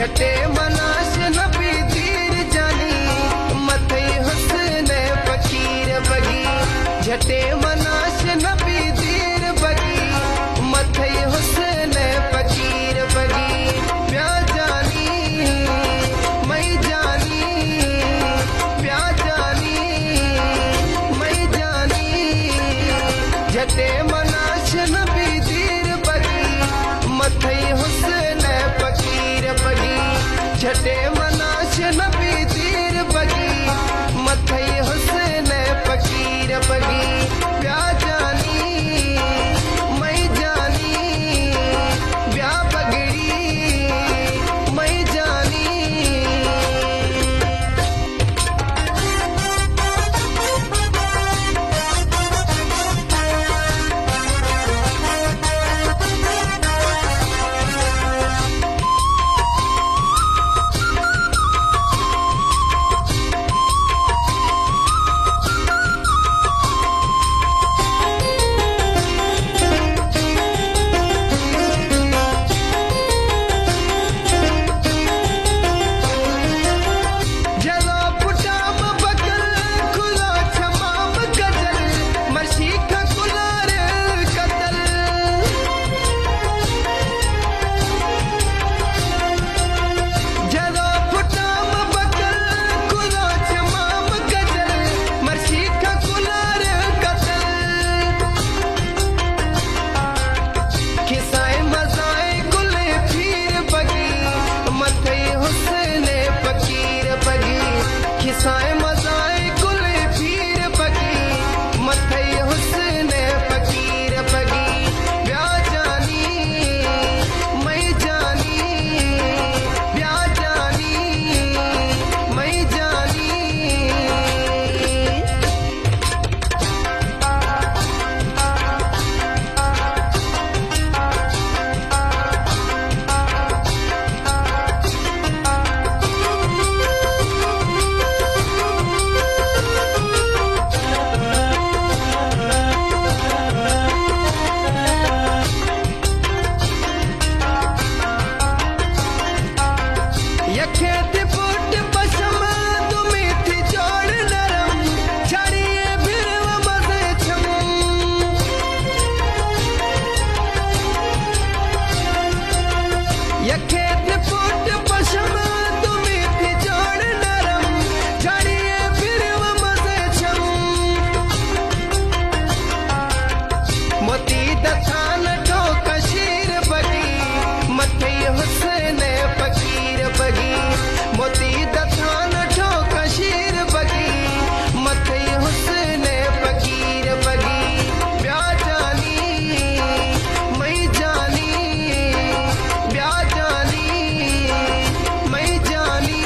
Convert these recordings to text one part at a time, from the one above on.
झटे मनाश नबी तीर जानी मथे हुस्न फकीर बगी झटे मनाश नबी तीर बगी मथे हुस्न फकीर बगी प्या जानी मई जानी प्या जानी मई जानी झटे मनाश नबी तीर बगी मथे हुस्न फकीर बगी झटे मनाश नबी तीर बगी मथे हुस्न फकीर बगी प्या जानी मई जानी ब्या बगड़ी मई जानी खिसाए मजाए गुल पीर बगी मथे हुस्न फकीर बगी ब्या जानी मई जानी ब्या जानी मई जानी यखे पुट पशम तुम्हें थी जोड़ नरम छड़िए भिरव मजे छम यखे पुट पशम तुम्हें थी जोड़ नरम छड़िए भिरव मजे छम मोती दथान ठो कशीर बगी मथे हुस्न फकीर बगी मोती दथान ठो कशीर बगी मथे हुस्न फकीर बगी ब्या जानी मई जानी ब्या जानी मई जानी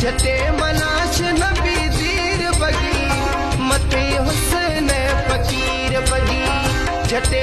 झटे मनाश नबी तीर बगी मथे हुस्न फकीर बगी झटे